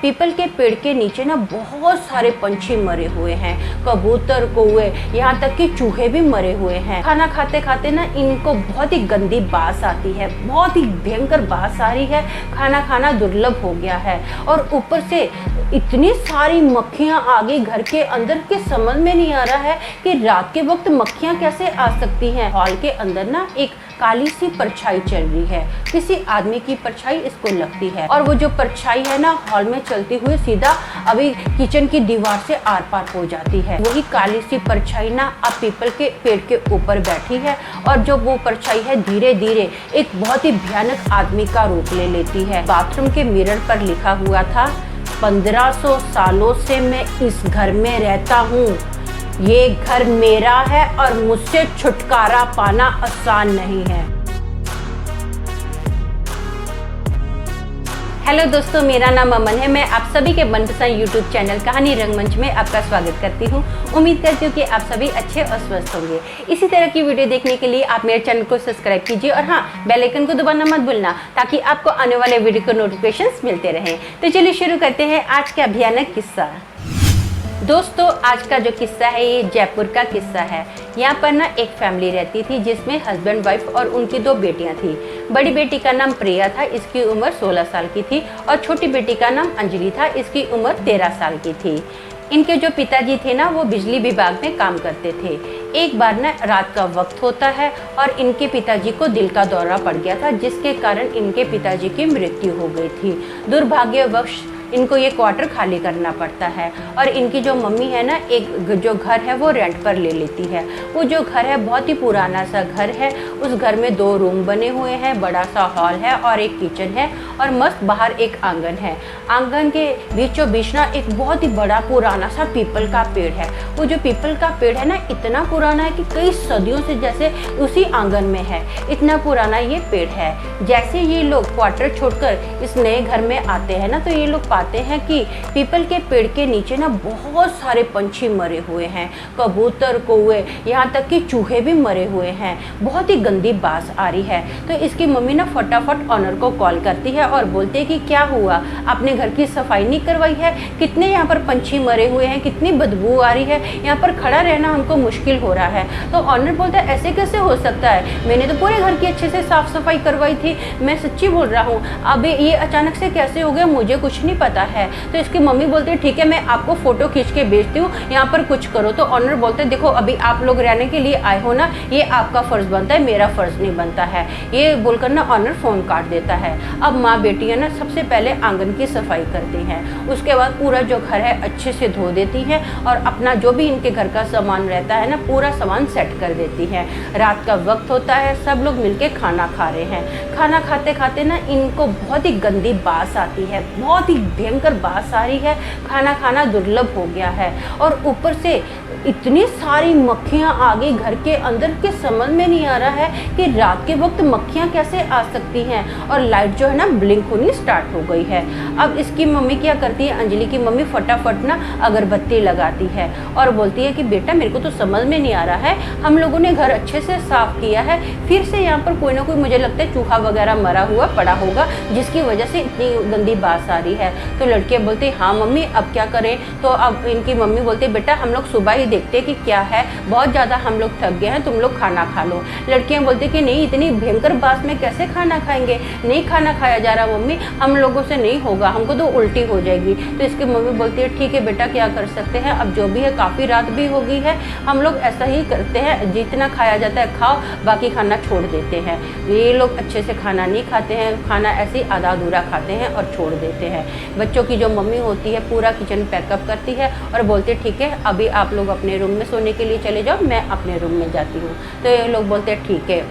People के पेड़ के नीचे ना बहुत सारे पंछी मरे हुए हैं, कबूतर, कौवे, यहाँ तक कि चूहे भी मरे हुए हैं। खाना खाते खाते ना इनको बहुत ही गंदी बास आती है, बहुत ही भयंकर बास आ रही है। खाना खाना दुर्लभ हो गया है और ऊपर से इतनी सारी मक्खियाँ आ गई घर के अंदर के समझ में नहीं आ रहा है कि रात के वक्त मक्खियाँ कैसे आ सकती हैं। हॉल के अंदर ना एक काली सी परछाई चल रही है, किसी आदमी की परछाई इसको लगती है और वो जो परछाई है ना हॉल में चलते हुए सीधा अभी किचन की दीवार से आर पार हो जाती है। वही काली सी परछाई ना अब पीपल के पेड़ के ऊपर बैठी है और जो वो परछाई है धीरे धीरे एक बहुत ही भयानक आदमी का रूप ले लेती है। बाथरूम के मिरर पर लिखा हुआ था, 1500 सालों से मैं इस घर में रहता हूँ, ये घर मेरा है और मुझसे छुटकारा पाना आसान नहीं है। हेलो दोस्तों, मेरा नाम अमन है। मैं आप सभी के मनपसंद यूट्यूब चैनल कहानी रंगमंच में आपका स्वागत करती हूँ। उम्मीद करती हूँ कि आप सभी अच्छे और स्वस्थ होंगे। इसी तरह की वीडियो देखने के लिए आप मेरे चैनल को सब्सक्राइब कीजिए और हाँ, बेल आइकन को दबाना मत भूलना ताकि आपको आने वाले वीडियो के नोटिफिकेशंस मिलते रहें। तो चलिए शुरू करते हैं आज का भयानक किस्सा। दोस्तों, आज का जो किस्सा है ये जयपुर का किस्सा है। यहाँ पर ना एक फैमिली रहती थी जिसमें हस्बैंड वाइफ और उनकी 2 बेटियाँ थी। बड़ी बेटी का नाम प्रिया था, इसकी उम्र 16 साल की थी और छोटी बेटी का नाम अंजलि था, इसकी उम्र 13 साल की थी। इनके जो पिताजी थे ना वो बिजली विभाग में काम करते थे। एक बार ना रात का वक्त होता है और इनके पिताजी को दिल का दौरा पड़ गया था, जिसके कारण इनके पिताजी की मृत्यु हो गई थी। दुर्भाग्यवश इनको ये क्वार्टर खाली करना पड़ता है और इनकी जो मम्मी है ना एक जो घर है वो रेंट पर ले लेती है। वो जो घर है बहुत ही पुराना सा घर है। उस घर में 2 रूम बने हुए हैं, बड़ा सा हॉल है और एक किचन है और मस्त बाहर एक आंगन है। आंगन के बीचों बीच ना एक बहुत ही बड़ा पुराना सा पीपल का पेड़ है। वो जो पीपल का पेड़ है ना इतना पुराना है कि कई सदियों से जैसे उसी आंगन में है, इतना पुराना ये पेड़ है। जैसे ये लोग क्वार्टर छोड़कर इस नए घर में आते हैं ना तो ये लोग पाते हैं कि पीपल के पेड़ के नीचे ना बहुत सारे पंछी मरे हुए हैं, कबूतर, कौवे, यहाँ तक कि चूहे भी मरे हुए हैं। बहुत ही गंदी बास आ रही है। तो इसकी मम्मी ना फटाफट ऑनर को कॉल करती है और बोलते हैं कि क्या हुआ, आपने घर की सफाई नहीं करवाई है, कितने यहाँ पर पंछी मरे हुए हैं, कितनी बदबू आ रही है, यहाँ पर खड़ा रहना हमको मुश्किल हो रहा है। तो ऑनर बोलता है ऐसे कैसे हो सकता है, मैंने तो पूरे घर की अच्छे से साफ सफाई करवाई थी, मैं सच्ची बोल रहा हूँ, अब ये अचानक से कैसे हो गया मुझे कुछ नहीं पता है। तो इसकी मम्मी बोलती है ठीक है मैं आपको फोटो खींच के भेजती हूँ, यहाँ पर कुछ करो। तो ऑनर बोलते हैं देखो अभी आप लोग रहने के लिए आए हो ना, ये आपका फर्ज बनता है, मेरा फर्ज नहीं बनता है। ये बोलकर ना ऑनर फोन काट देता है। अब माँ बेटियाँ ना सबसे पहले आंगन की सफाई करती हैं, उसके बाद पूरा जो घर है अच्छे से धो देती हैं और अपना जो भी इनके घर का सामान रहता है ना पूरा सामान सेट कर देती हैं। रात का वक्त होता है, सब लोग मिलके खाना खा रहे हैं। खाना खाते खाते ना इनको बहुत ही गंदी बास आती है, बहुत ही भयंकर बास आ रही है। खाना खाना दुर्लभ हो गया है और ऊपर से इतनी सारी मक्खियाँ आ गई घर के अंदर के समझ में नहीं आ रहा है कि रात के वक्त मक्खियाँ कैसे आ सकती हैं। और लाइट जो है ना ब्लिंक होनी स्टार्ट हो गई है। अब इसकी मम्मी क्या करती है, अंजलि की मम्मी फटाफट ना अगरबत्ती लगाती है और बोलती है कि बेटा मेरे को तो समझ में नहीं आ रहा है, हम लोगों ने घर अच्छे से साफ किया है, फिर से यहाँ पर कोई ना कोई मुझे लगता है चूहा वगैरह मरा हुआ पड़ा होगा जिसकी वजह से इतनी गंदी बास आ रही है। तो लड़कियाँ बोलती है हाँ मम्मी अब क्या करें। तो अब इनकी मम्मी बोलती है बेटा हम लोग सुबह ही देखते हैं कि क्या है, बहुत ज़्यादा हम लोग थक गए हैं, तुम लोग खाना खा लो। लड़कियाँ बोलती कि नहीं इतनी भयंकर बात में कैसे खाना खाएंगे, नहीं खाना खाया जा रहा मम्मी, हम लोगों से नहीं होगा, हमको तो उल्टी हो जाएगी। तो इसकी मम्मी बोलती है ठीक है बेटा क्या कर सकते हैं, अब जो भी है काफ़ी रात भी हो गई है, हम लोग ऐसा ही करते हैं, जितना खाया जाता है खाओ, बाकी खाना छोड़ देते हैं। ये लोग अच्छे से खाना नहीं खाते हैं, खाना ऐसे ही आधा अधूरा खाते हैं और छोड़ देते हैं। बच्चों की जो मम्मी होती है पूरा किचन पैकअप करती है और बोलते ठीक है अभी आप लोग अपने रूम में सोने के लिए चले जाओ, मैं अपने रूम में जाती हूँ। तो ये लोग बोलते हैं ठीक है।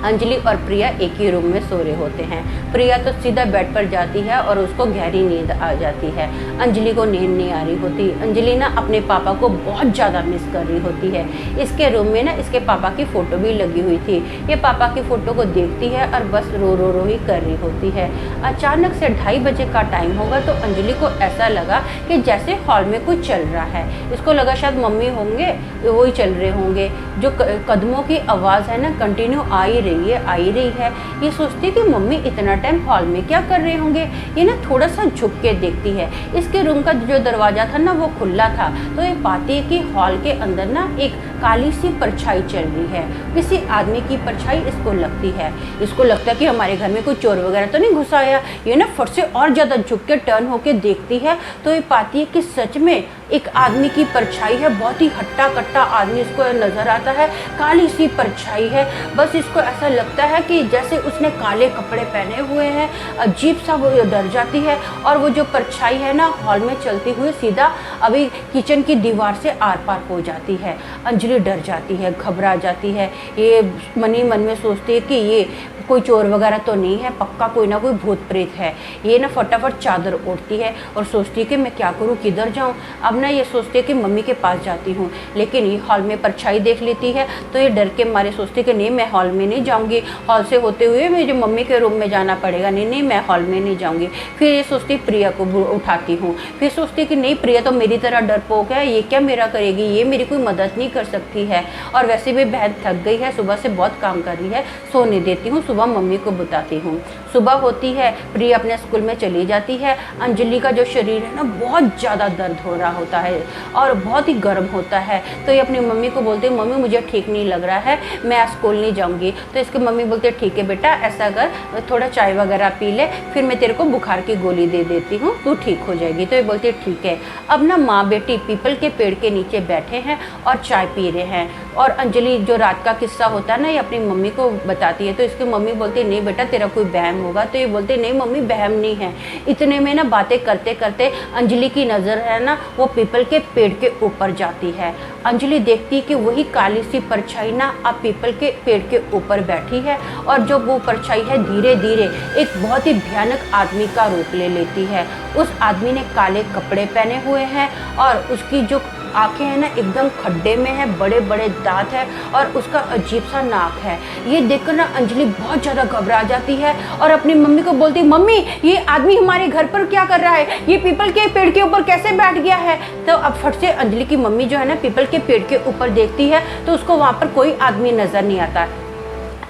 अंजलि और प्रिया एक ही रूम में सो रहे होते हैं। प्रिया तो सीधा बेड पर जाती है और उसको गहरी नींद आ जाती है। अंजलि को नींद नहीं आ रही होती। अंजलि ना अपने पापा को बहुत ज़्यादा मिस कर रही होती है। इसके रूम में ना इसके पापा की फ़ोटो भी लगी हुई थी। ये पापा की फ़ोटो को देखती है और बस रो ही कर रही होती है। अचानक से 2:30 बजे का टाइम होगा तो अंजलि को ऐसा लगा कि जैसे हॉल में कुछ चल रहा है। इसको लगा शायद मम्मी होंगे, वही चल रहे होंगे। जो कदमों की आवाज़ है ना कंटिन्यू आ ही रही है, आ ही रही है। ये सोचती है कि मम्मी इतना टाइम हॉल में क्या कर रहे होंगे। ये ना थोड़ा सा झुक के देखती है, इसके रूम का जो दरवाजा था ना वो खुला था। तो ये पाती है कि हॉल के अंदर ना एक काली सी परछाई चल रही है, किसी आदमी की परछाई इसको लगती है। इसको लगता है कि हमारे घर में कोई चोर वगैरह तो नहीं घुसा आया। ये ना फट से और ज़्यादा झुक के टर्न होके देखती है, तो ये पाती है कि सच में एक आदमी की परछाई है। बहुत ही हट्टा कट्टा आदमी इसको नजर आता है, काली सी परछाई है। बस इसको ऐसा लगता है कि जैसे उसने काले कपड़े पहने हुए हैं। अजीब सा वो डर जाती है, और वो जो परछाई है ना हॉल में चलती हुई सीधा अभी किचन की दीवार से आर पार हो जाती है। अंजलि डर जाती है, घबरा जाती है। ये मन ही मन में सोचती है कि ये कोई चोर वगैरह तो नहीं है, पक्का कोई ना कोई भूत प्रेत है। ये ना फटाफट चादर ओढ़ती है और सोचती है कि मैं क्या करूँ, किधर जाऊँ। अब ना ये सोचती है कि मम्मी के पास जाती हूँ, लेकिन ये हॉल में परछाई देख लेती है, तो ये डर के मारे सोचती है कि नहीं, मैं हॉल में नहीं जाऊँगी। हॉल से होते हुए मुझे मम्मी के रूम में जाना पड़ेगा। नहीं, मैं हॉल में नहीं जाऊँगी। फिर ये सोचती प्रिया को उठाती हूँ। फिर सोचती कि नहीं, प्रिया तो मेरी तरह डरपोक है, ये क्या मेरा करेगी, ये मेरी कोई मदद नहीं कर सकती है। और वैसे भी बहन थक गई है, सुबह से बहुत काम कर रही है, सोने देती हूँ, सुबह मम्मी को बताती हूँ। सुबह होती है, प्रिया अपने स्कूल में चली जाती है। अंजलि का जो शरीर है ना बहुत ज़्यादा दर्द हो रहा होता है और बहुत ही गर्म होता है। तो ये अपनी मम्मी को बोलते हैं, मम्मी मुझे ठीक नहीं लग रहा है, मैं स्कूल नहीं जाऊँगी। तो इसकी मम्मी बोलते हैं, ठीक है बेटा, ऐसा कर, थोड़ा चाय वगैरह पी ले, फिर मैं तेरे को बुखार की गोली दे देती हूँ, तू ठीक हो जाएगी। तो ये बोलती है ठीक है। अब ना माँ बेटी पीपल के पेड़ के नीचे बैठे हैं और चाय पी रहे हैं। और अंजलि जो रात का किस्सा होता है ना, ये अपनी मम्मी को बताती है। तो इसकी मम्मी बोलती है, नहीं बेटा, तेरा कोई बहम होगा। तो ये बोलते नहीं मम्मी, बहम नहीं है। इतने में ना बातें करते करते अंजलि की नज़र है ना वो पीपल के पेड़ के ऊपर जाती है। अंजलि देखती है कि वही काली सी परछाई ना अब पीपल के पेड़ के ऊपर बैठी है, और जो वो परछाई है धीरे धीरे एक बहुत ही भयानक आदमी का रूप ले लेती है। उस आदमी ने काले कपड़े पहने हुए हैं और उसकी जो आंखें हैं ना एकदम खड्डे में है, बड़े बड़े दांत है और उसका अजीब सा नाक है। ये देखकर ना अंजलि बहुत ज़्यादा घबरा जाती है और अपनी मम्मी को बोलती है, मम्मी ये आदमी हमारे घर पर क्या कर रहा है, ये पीपल के पेड़ के ऊपर कैसे बैठ गया है। तो अब फट से अंजलि की मम्मी जो है ना पीपल के पेड़ के ऊपर देखती है, तो उसको वहाँ पर कोई आदमी नज़र नहीं आता।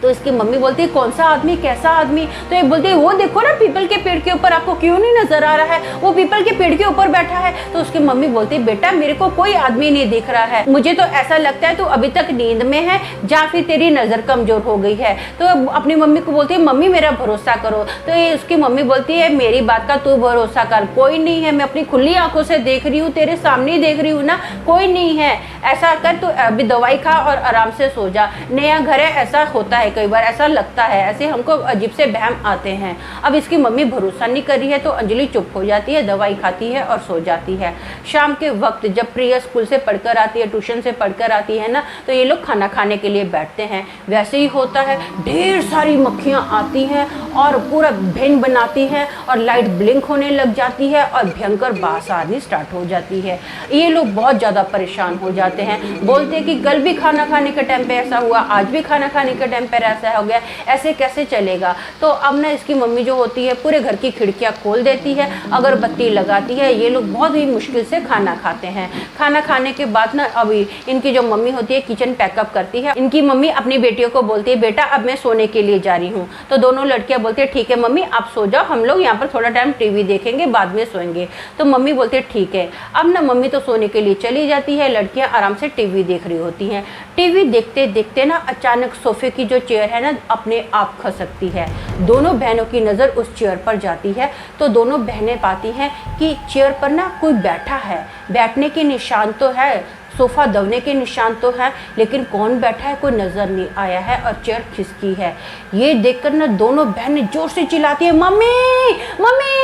तो इसकी मम्मी बोलती है, कौन सा आदमी, कैसा आदमी। तो ये बोलती है, वो देखो ना पीपल के पेड़ के ऊपर, आपको क्यों नहीं नजर आ रहा है, वो पीपल के पेड़ के ऊपर बैठा है। तो उसकी मम्मी बोलती है, बेटा मेरे को कोई आदमी नहीं दिख रहा है, मुझे तो ऐसा लगता है तू अभी तक नींद में है या फिर तेरी नज़र कमजोर हो गई है। तो अपनी मम्मी को बोलती है, मम्मी मेरा भरोसा करो। तो ये उसकी मम्मी बोलती है, मेरी बात का तू भरोसा कर, कोई नहीं है, मैं अपनी खुली आंखों से देख रही हूँ, तेरे सामने देख रही हूँ ना, कोई नहीं है। ऐसा कर, तू अभी दवाई खा और आराम से सो जा, नया घर है, ऐसा होता है कई बार, ऐसा है, ऐसे हमको अजीब से बहम आते हैं। अब इसकी मम्मी भरोसा नहीं कर रही है, तो अंजलि चुप हो जाती है, दवाई खाती है और सो जाती है। शाम के वक्त जब प्रिया स्कूल से पढ़कर आती है, ट्यूशन से पढ़कर आती है ना, तो ये लोग खाना खाने के लिए बैठते हैं। वैसे ही होता है, ढेर सारी मक्खियाँ आती हैं और पूरा भिन बनाती हैं और लाइट ब्लिंक होने लग जाती है और भयंकर बास आनी स्टार्ट हो जाती है। ये लोग बहुत ज़्यादा परेशान हो जाते हैं, बोलते हैं कि कल भी खाना खाने के टाइम पे ऐसा हुआ, आज भी खाना खाने के टाइम पर ऐसा हो गया, ऐसे कैसे चलेगा। तो अब ना इसकी मम्मी जो होती है पूरे घर की खिड़कियां खोल देती है, अगरबत्ती लगाती है। ये लोग बहुत ही मुश्किल से खाना खाते हैं। खाना खाने के बाद ना अभी इनकी जो मम्मी होती है किचन पैकअप करती है। इनकी मम्मी अपनी बेटियों को बोलती है, बेटा अब मैं सोने के लिए जा रही हूँ। तो दोनों लड़कियां बोलती है, ठीक है मम्मी आप सो जाओ, हम लोग यहाँ पर थोड़ा टाइम टीवी देखेंगे, बाद में सोएंगे। तो मम्मी बोलती है ठीक है। अब ना मम्मी तो सोने के लिए चली जाती है, लड़कियां आराम से टीवी देख रही होती हैं। टीवी देखते देखते ना अचानक सोफे की जो चेयर है ना अपने आप खसकती है। दोनों बहनों की नज़र उस चेयर पर जाती है, तो दोनों बहनें पाती हैं कि चेयर पर ना कोई बैठा है। बैठने के निशान तो है, सोफ़ा दबने के निशान तो है, लेकिन कौन बैठा है कोई नज़र नहीं आया है और चेयर खिसकी है। ये देखकर ना दोनों बहनें जोर से चिल्लाती है, मम्मी मम्मी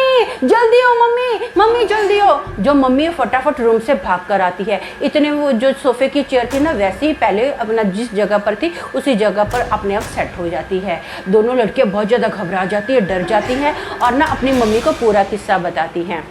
जल्दी हो, मम्मी मम्मी जल्दी हो। जो मम्मी फटाफट रूम से भाग कर आती है। इतने वो जो सोफ़े की चेयर थी ना वैसे ही पहले अपना जिस जगह पर थी उसी जगह पर अपने आप सेट हो जाती है। दोनों लड़कियाँ बहुत ज़्यादा घबरा जाती है, डर जाती हैं और ना अपनी मम्मी को पूरा किस्सा बताती हैं।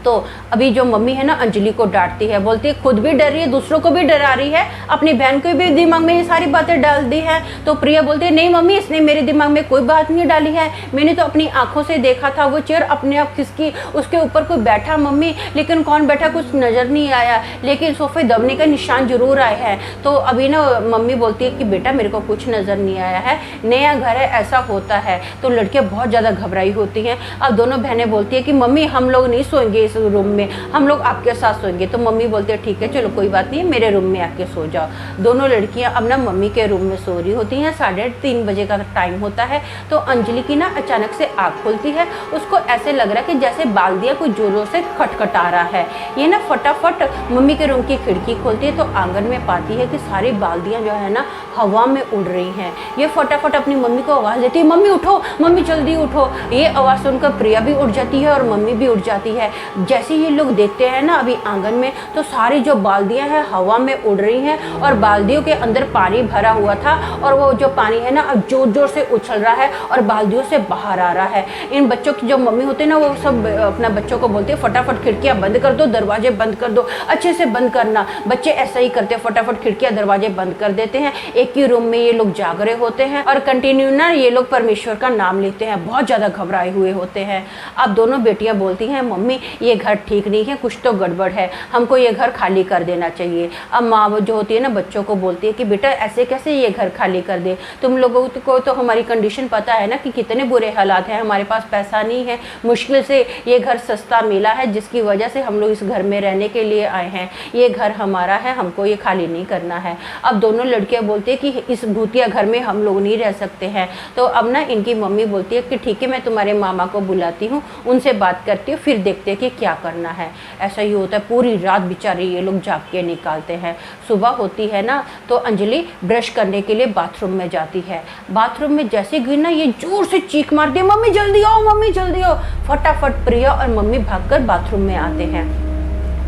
तो अभी जो मम्मी है ना अंजलि को डांटती है, बोलती है खुद भी डर रही है, दूसरों को भी डरा रही है, अपनी बहन को भी दिमाग में ये सारी बातें डाल दी है। तो प्रिया बोलती है नहीं मम्मी, इसने मेरे दिमाग में कोई बात नहीं डाली है, मैंने तो अपनी आंखों से देखा था वो चेयर अपने आप किसकी उसके ऊपर कोई बैठा मम्मी, लेकिन कौन बैठा कुछ नज़र नहीं आया, लेकिन सोफे दबने का निशान जरूर आए हैं। तो अभी ना मम्मी बोलती है कि बेटा मेरे को कुछ नज़र नहीं आया है, नया घर है ऐसा होता है। तो लड़कियाँ बहुत ज़्यादा घबराई होती हैं। अब दोनों बहनें बोलती है कि मम्मी हम लोग नहीं सोएंगे इस रूम में, हम लोग आपके साथ सोएंगे। तो मम्मी बोलती है ठीक है चलो कोई बात नहीं, मेरे रूम में आके सो जाओ। दोनों लड़कियां अब ना मम्मी के रूम में सो रही होती हैं। 3:30 बजे का टाइम होता है। तो अंजलि की ना अचानक से आँख खुलती है, उसको ऐसे लग रहा है कि जैसे बाल्दिया कुछ जोरों से खटखटा रहा है। ये ना फटाफट मम्मी के रूम की खिड़की खोलती है तो आंगन में पाती है कि सारी बाल्दियाँ जो है ना हवा में उड़ रही हैं। ये फटाफट अपनी मम्मी को आवाज़ देती है, मम्मी उठो, मम्मी जल्दी उठो। ये आवाज़ सुनकर प्रिया भी उठ जाती है और मम्मी भी उठ जाती है। जैसे ये लोग देखते हैं ना अभी आंगन में, तो सारी जो बाल्दियां हैं हवा में उड़ रही हैं और बाल्दियों के अंदर पानी भरा हुआ था और वो जो पानी है ना अब जोर जोर से उछल रहा है और बाल्दियों से बाहर आ रहा है। इन बच्चों की जो मम्मी होते हैं ना वो सब अपना बच्चों को बोलते हैं फटाफट खिड़कियाँ बंद कर दो, दरवाजे बंद कर दो, अच्छे से बंद करना। बच्चे ऐसा ही करते हैं, फटाफट खिड़कियाँ दरवाजे बंद कर देते हैं। एक ही रूम में ये लोग जाग रहे होते हैं और कंटिन्यू ना ये लोग परमेश्वर का नाम लेते हैं, बहुत ज़्यादा घबराए हुए होते हैं। अब दोनों बेटियां बोलती हैं मम्मी ये घर ठीक नहीं है, कुछ तो गड़बड़ है, हमको ये घर खाली कर देना चाहिए। अब माँ जो होती है ना बच्चों को बोलती है कि बेटा ऐसे कैसे ये घर खाली कर दे, तुम लोगों को तो हमारी कंडीशन पता है ना कि कितने बुरे हालात हैं, हमारे पास पैसा नहीं है, मुश्किल से ये घर सस्ता मिला है जिसकी वजह से हम लोग इस घर में रहने के लिए आए हैं, ये घर हमारा है, हमको ये खाली नहीं करना है। अब दोनों लड़कियाँ बोलती है कि इस भूतिया घर में हम लोग नहीं रह सकते हैं। तो अब ना इनकी मम्मी बोलती है कि ठीक है मैं तुम्हारे मामा को बुलाती हूँ, उनसे बात करती हूँ, फिर देखते हैं कि क्या करना है। ऐसा ही होता है, पूरी रात बेचारे ये लोग जाग के निकालते हैं। सुबह होती है ना तो अंजलि ब्रश करने के लिए बाथरूम में जाती है। बाथरूम में जैसे गई ना ये जोर से चीख मारती है, मम्मी जल्दी आओ, मम्मी जल्दी आओ। फटाफट प्रिया और मम्मी भागकर बाथरूम में आते हैं।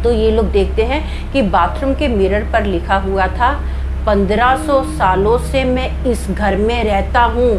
तो ये लोग देखते हैं कि बाथरूम के मिरर पर लिखा हुआ था 1500 सालों से मैं इस घर में रहता हूँ,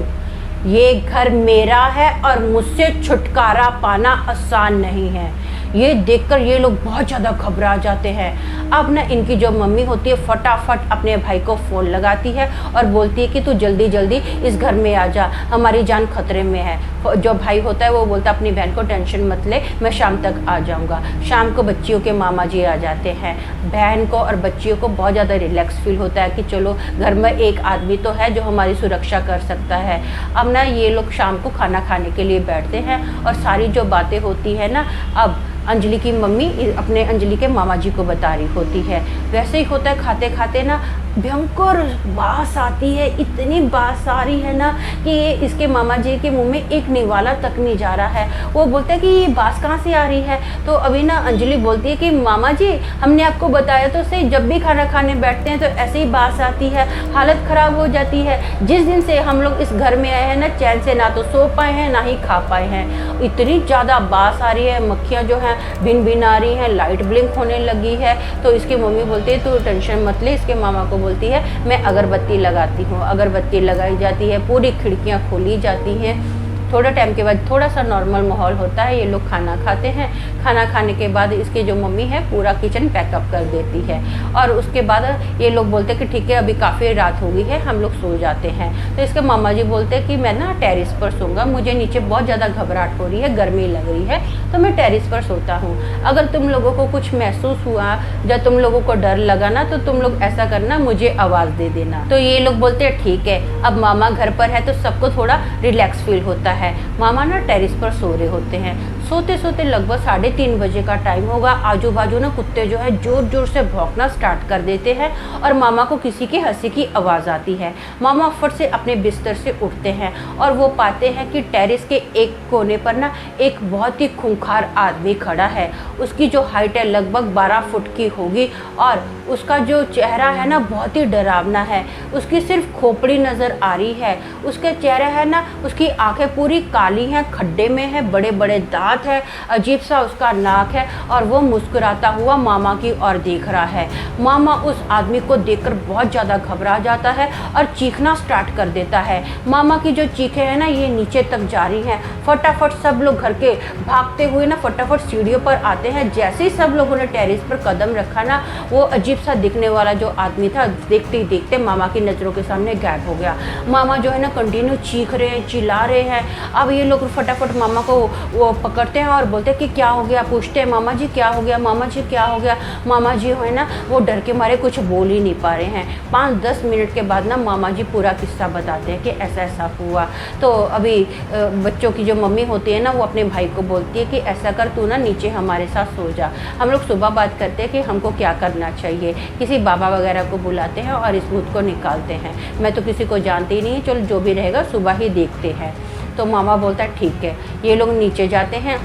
ये घर मेरा है और मुझसे छुटकारा पाना आसान नहीं है। ये देखकर ये लोग बहुत ज़्यादा घबरा जाते हैं। अब ना इनकी जो मम्मी होती है फटाफट अपने भाई को फ़ोन लगाती है और बोलती है कि तू जल्दी जल्दी इस घर में आ जा, हमारी जान खतरे में है। जो भाई होता है वो बोलता है अपनी बहन को टेंशन मत ले, मैं शाम तक आ जाऊँगा। शाम को बच्चियों के मामा जी आ जाते हैं। बहन को और बच्चियों को बहुत ज़्यादा रिलैक्स फील होता है कि चलो घर में एक आदमी तो है जो हमारी सुरक्षा कर सकता है। अब ना ये लोग शाम को खाना खाने के लिए बैठते हैं और सारी जो बातें होती है ना अब अंजलि की मम्मी अपने अंजलि के मामा जी को बता रही होती है। वैसे ही होता है, खाते खाते ना भयंकर बास आती है, इतनी बास आ रही है ना कि इसके मामा जी के मुंह में एक निवाला तक नहीं जा रहा है। वो बोलते हैं कि ये बास कहाँ से आ रही है। तो अभी ना अंजलि बोलती है कि मामा जी हमने आपको बताया तो सही, जब भी खाना खाने बैठते हैं तो ऐसे ही बास आती है, हालत ख़राब हो जाती है। जिस दिन से हम लोग इस घर में आए हैं ना चैन से ना तो सो पाए हैं ना ही खा पाए हैं, इतनी ज़्यादा बास आ रही है, मक्खियाँ जो हैं भिन भिन आ रही हैं, लाइट ब्लिंक होने लगी है। तो इसकी मम्मी बोलती है तो टेंशन मत ले। इसके मामा को बोलती है मैं अगरबत्ती लगाती हूँ। अगरबत्ती लगाई जाती है, पूरी खिड़कियाँ खोली जाती हैं। थोड़ा टाइम के बाद थोड़ा सा नॉर्मल माहौल होता है, ये लोग खाना खाते हैं। खाना खाने के बाद इसकी जो मम्मी है पूरा किचन पैकअप कर देती है और उसके बाद ये लोग बोलते हैं कि ठीक है अभी काफ़ी रात हो गई है, हम लोग सो जाते हैं। तो इसके मामा जी बोलते हैं कि मैं ना टेरेस पर सोऊंगा, मुझे नीचे बहुत ज़्यादा घबराहट हो रही है, गर्मी लग रही है, तो मैं टेरेस पर सोता हूँ। अगर तुम लोगों को कुछ महसूस हुआ, जब तुम लोगों को डर लगा ना, तो तुम लोग ऐसा करना, मुझे आवाज़ दे देना। तो ये लोग बोलते हैं ठीक है। अब मामा घर पर है तो सबको थोड़ा रिलैक्स फील होता है। मामा ना टेरेस पर सो रहे होते हैं। सोते सोते लगभग 3:30 बजे का टाइम होगा। आजू बाजू ना कुत्ते जो है जोर जोर से भौंकना स्टार्ट कर देते हैं और मामा को किसी की हंसी की आवाज़ आती है। मामा फट से अपने बिस्तर से उठते हैं और वो पाते हैं कि टेरेस के एक कोने पर ना एक बहुत ही खूंखार आदमी खड़ा है। उसकी जो हाइट है लगभग 12 फुट की होगी और उसका जो चेहरा है ना बहुत ही डरावना है। उसकी सिर्फ खोपड़ी नज़र आ रही है। उसके चेहरा है ना, उसकी आंखें पूरी काली हैं, खड्डे में है, बड़े बड़े दांत दांत है, अजीब सा उसका नाक है और वो मुस्कुराता हुआ मामा की ओर देख रहा है। मामा उस आदमी को देखकर बहुत ज़्यादा घबरा जाता है और चीखना स्टार्ट कर देता है। मामा की जो चीखें हैं ना ये नीचे तक जा रही हैं। फटाफट सब लोग घर के भागते हुए ना फटाफट सीढ़ियों पर आते हैं। जैसे ही सब लोगों ने टेरेस पर कदम रखा ना, वो अजीब सा दिखने वाला जो आदमी था देखते ही देखते मामा की नज़रों के सामने गायब हो गया। मामा जो है ना कंटिन्यू चीख रहे हैं, चिल्ला रहे हैं। अब ये लोग फटाफट मामा को वो पकड़ते हैं और बोलते हैं कि क्या हो गया, पूछते हैं मामा जी क्या हो गया, मामा जी क्या हो गया। मामा जी है ना वो डर के मारे कुछ बोल ही नहीं पा रहे हैं। 5-10 मिनट के बाद ना मामा जी पूरा किस्सा बताते हैं कि ऐसा ऐसा हुआ। तो अभी बच्चों की जो मम्मी होती है ना वो अपने भाई को बोलती है कि ऐसा कर, तू ना नीचे हमारे साथ सो जा। हम लोग सुबह बात करते हैं कि हमको क्या करना चाहिए। किसी बाबा वगैरह को बुलाते हैं और इस भूत को निकालते हैं। मैं तो किसी को जानती ही नहीं, चलो जो भी रहेगा सुबह ही देखते हैं। तो मामा बोलता है ठीक है। ये लोग नीचे जाते हैं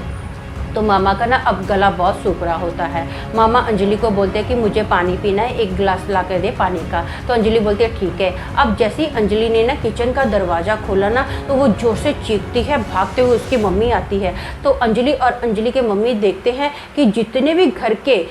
तो मामा का ना अब गला बहुत सूख रहा होता है। मामा अंजलि को बोलते हैं कि मुझे पानी पीना है, एक गिलास ला कर दे पानी का। तो अंजलि बोलती है ठीक है। अब जैसे ही अंजलि ने ना किचन का दरवाज़ा खोला ना तो वो जोर से चीखती है, भागते हुए उसकी मम्मी आती है। तो अंजलि और अंजलि के मम्मी देखते हैं कि जितने भी घर के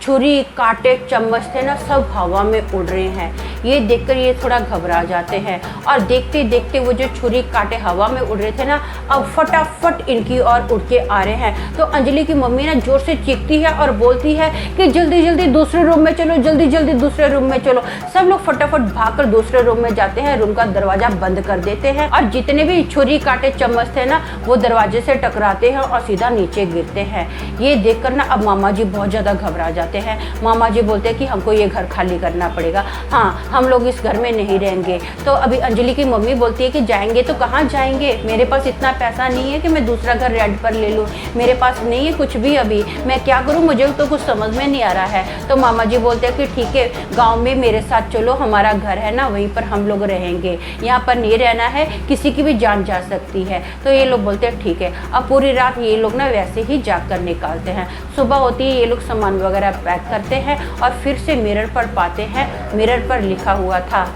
छुरी कांटे चम्मच थे ना सब हवा में उड़ रहे हैं। ये देखकर ये थोड़ा घबरा जाते हैं और देखते देखते वो जो छुरी कांटे हवा में उड़ रहे थे ना अब फटाफट इनकी ओर उड़ के आ रहे हैं। तो अंजलि की मम्मी ना जोर से चीखती है और बोलती है कि जल्दी जल्दी दूसरे रूम में चलो, जल्दी जल्दी दूसरे रूम में चलो। सब लोग फटाफट भागकर दूसरे रूम में जाते हैं, रूम का दरवाजा बंद कर देते हैं और जितने भी छुरी कांटे चम्मच थे ना वो दरवाजे से टकराते हैं और सीधा नीचे गिरते हैं। ये देखकर ना अब मामा जी बहुत ज़्यादा घबरा जाते हैं। मामा जी बोलते हैं कि हमको ये घर खाली करना पड़ेगा, हाँ हम लोग इस घर में नहीं रहेंगे। तो अभी अंजलि की मम्मी बोलती है कि जाएंगे तो कहाँ जाएंगे, मेरे पास इतना पैसा नहीं है कि मैं दूसरा घर रेंट पर ले लूँ, मेरे पास नहीं है कुछ भी, अभी मैं क्या करूँ, मुझे तो कुछ समझ में नहीं आ रहा है। तो मामा जी बोलते हैं कि ठीक है गाँव में मेरे साथ चलो, हमारा घर है ना वहीं पर हम लोग रहेंगे, यहाँ पर नहीं रहना है, किसी की भी जान जा सकती है। तो ये लोग बोलते हैं ठीक है। अब पूरी रात ये लोग ना वैसे ही जाग कर निकालते हैं। सुबह होती है ये लोग सामान वगैरह पैक करते हैं और फिर से मिरर पर पाते हैं, मिरर पर लिखा हुआ था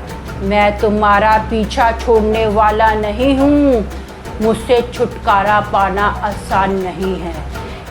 मैं तुम्हारा पीछा छोड़ने वाला नहीं हूँ, मुझसे छुटकारा पाना आसान नहीं है।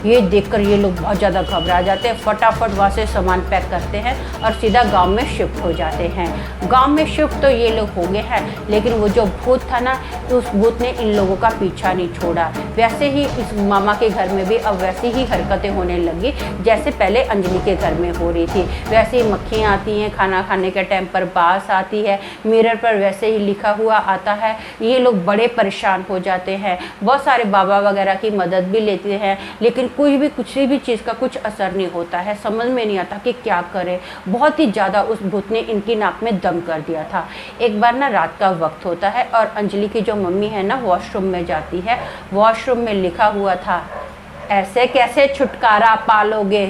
ये देखकर ये लोग बहुत ज़्यादा घबरा जाते हैं। फटाफट वहाँ से सामान पैक करते हैं और सीधा गांव में शिफ्ट हो जाते हैं। गांव में शिफ्ट तो ये लोग हो गए हैं, लेकिन वो जो भूत था ना उस भूत ने इन लोगों का पीछा नहीं छोड़ा। वैसे ही इस मामा के घर में भी अब वैसी ही हरकतें होने लगी जैसे पहले अंजलि के घर में हो रही थी। वैसे ही मक्खियाँ आती हैं, खाना खाने के टाइम पर बास आती है, मिरर पर वैसे ही लिखा हुआ आता है। ये लोग बड़े परेशान हो जाते हैं, बहुत सारे बाबा वगैरह की मदद भी लेते हैं, लेकिन कोई भी किसी भी चीज़ का कुछ असर नहीं होता है। समझ में नहीं आता कि क्या करें। बहुत ही ज़्यादा उस भूत ने इनकी नाक में दम कर दिया था। एक बार ना रात का वक्त होता है और अंजलि की जो मम्मी है ना वॉशरूम में जाती है। वॉशरूम में लिखा हुआ था ऐसे कैसे छुटकारा पालोगे,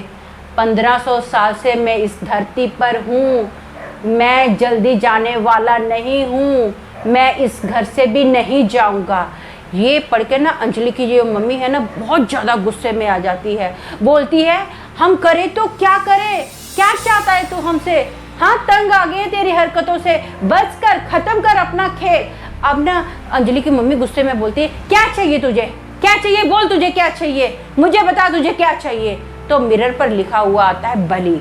1500 साल से मैं इस धरती पर हूँ, मैं जल्दी जाने वाला नहीं हूँ, मैं इस घर से भी नहीं जाऊँगा। ये पढ़ के ना अंजलि की जो मम्मी है ना बहुत ज़्यादा गुस्से में आ जाती है। बोलती है हम करें तो क्या करें, क्या चाहता है तू हमसे, हाँ तंग आ गए तेरी हरकतों से, बस कर, ख़त्म कर अपना खेल। अब ना अंजलि की मम्मी गुस्से में बोलती है क्या चाहिए तुझे, क्या चाहिए, बोल तुझे क्या चाहिए, मुझे बता तुझे क्या चाहिए। तो मिरर पर लिखा हुआ आता है बलि।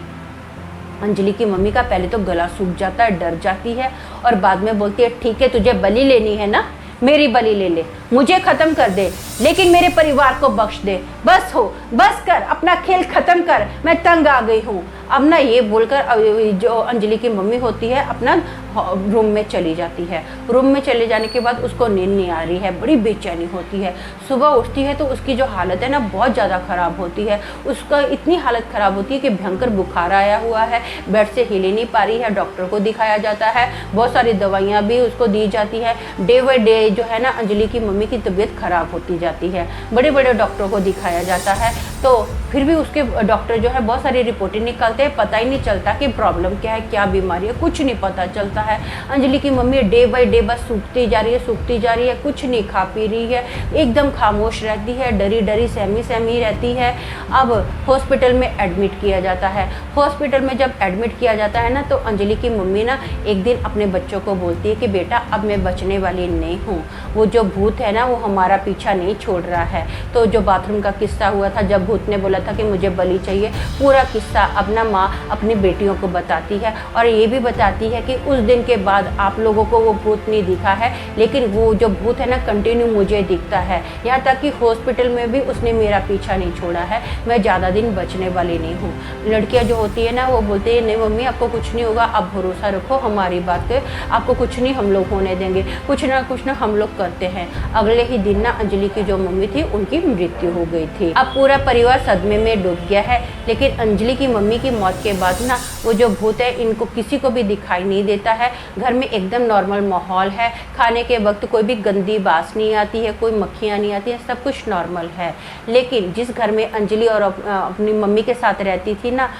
अंजलि की मम्मी का पहले तो गला सूख जाता है, डर जाती है और बाद में बोलती है ठीक है तुझे बलि लेनी है ना, मेरी बलि ले ले, मुझे ख़त्म कर दे, लेकिन मेरे परिवार को बख्श दे, बस हो, बस कर, अपना खेल ख़त्म कर, मैं तंग आ गई हूँ। अब ना ये बोलकर जो अंजलि की मम्मी होती है अपना रूम में चली जाती है। रूम में चले जाने के बाद उसको नींद नहीं आ रही है, बड़ी बेचैनी होती है। सुबह उठती है तो उसकी जो हालत है ना बहुत ज़्यादा ख़राब होती है। उसका इतनी हालत ख़राब होती है कि भयंकर बुखार आया हुआ है, बेड से हिल ही नहीं पा रही है। डॉक्टर को दिखाया जाता है, बहुत सारी दवाइयाँ भी उसको दी जाती है। डे बाई डे जो है ना अंजलि की मम्मी की तबीयत ख़राब होती जाती है। बड़े बड़े डॉक्टरों को दिखाया जाता है तो फिर भी उसके डॉक्टर जो है बहुत सारी रिपोर्टें निकालते हैं, पता ही नहीं चलता कि प्रॉब्लम क्या है, क्या बीमारी है, कुछ नहीं पता चलता है। अंजलि की मम्मी डे बाई डे बस सूखती जा रही है, सूखती जा रही है, कुछ नहीं खा पी रही है, एकदम खामोश रहती है, डरी डरी सहमी सहमी रहती है। अब हॉस्पिटल में एडमिट किया जाता है। हॉस्पिटल में जब एडमिट किया जाता है ना तो अंजलि की मम्मी ना एक दिन अपने बच्चों को बोलती है कि बेटा अब मैं बचने वाली नहीं हूँ, वो जो भूत है ना वो हमारा पीछा नहीं छोड़ रहा है। तो जो बाथरूम का किस्सा हुआ था, जब भूत ने बोला था कि मुझे बलि चाहिए, पूरा किस्सा अपना माँ अपनी बेटियों को बताती है और ये भी बताती है कि उस दिन के बाद आप लोगों को वो भूत नहीं दिखा है, लेकिन वो जो भूत है ना कंटिन्यू मुझे दिखता है। यहाँ तक कि हॉस्पिटल में भी उसने मेरा पीछा नहीं छोड़ा है। मैं ज़्यादा दिन बचने वाली नहीं हूँ। लड़कियाँ जो होती है ना वो बोलती है नहीं मम्मी आपको कुछ नहीं होगा, आप भरोसा रखो हमारी बात पे, आपको कुछ नहीं हम लोग होने देंगे, कुछ ना हम लोग करते हैं। अगले ही दिन ना अंजलि की जो मम्मी थी उनकी मृत्यु हो गई थी। अब पूरा परिवार सदमे में डूब गया है, लेकिन अंजलि की मम्मी की मौत के बाद ना वो जो भूत है इनको किसी को भी दिखाई नहीं देता है। घर में एकदम नॉर्मल माहौल है, खाने के वक्त कोई भी गंदी बास नहीं आती है, कोई मक्खियाँ नहीं आती है, सब कुछ नॉर्मल है। लेकिन जिस घर में अंजलि और अपनी मम्मी के साथ रहती थी ना,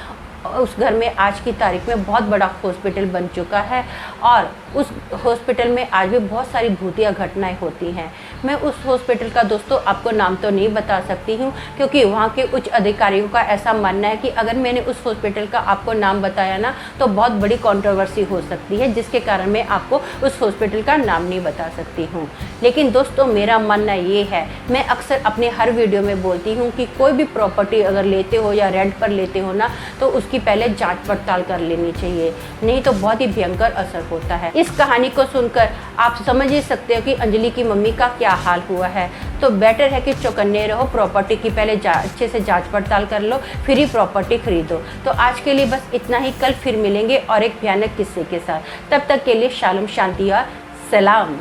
उस घर में आज की तारीख में बहुत बड़ा हॉस्पिटल बन चुका है और उस हॉस्पिटल में आज भी बहुत सारी भूतिया घटनाएं होती हैं। मैं उस हॉस्पिटल का दोस्तों आपको नाम तो नहीं बता सकती हूँ, क्योंकि वहाँ के उच्च अधिकारियों का ऐसा मानना है कि अगर मैंने उस हॉस्पिटल का आपको नाम बताया ना तो बहुत बड़ी कंट्रोवर्सी हो सकती है, जिसके कारण मैं आपको उस हॉस्पिटल का नाम नहीं बता सकती हूँ। लेकिन दोस्तों मेरा मानना ये है, मैं अक्सर अपने हर वीडियो में बोलती हूँ कि कोई भी प्रॉपर्टी अगर लेते हो या रेंट पर लेते हो ना तो उसकी पहले जांच पड़ताल कर लेनी चाहिए, नहीं तो बहुत ही भयंकर असर होता है। इस कहानी को सुनकर आप समझ ही सकते हो कि अंजलि की मम्मी का क्या हाल हुआ है। तो बेटर है कि चौकन्ने रहो, प्रॉपर्टी की पहले अच्छे से जांच पड़ताल कर लो, फिर ही प्रॉपर्टी खरीदो। तो आज के लिए बस इतना ही, कल फिर मिलेंगे और एक भयानक किस्से के साथ। तब तक के लिए शालोम, शांति और सलाम।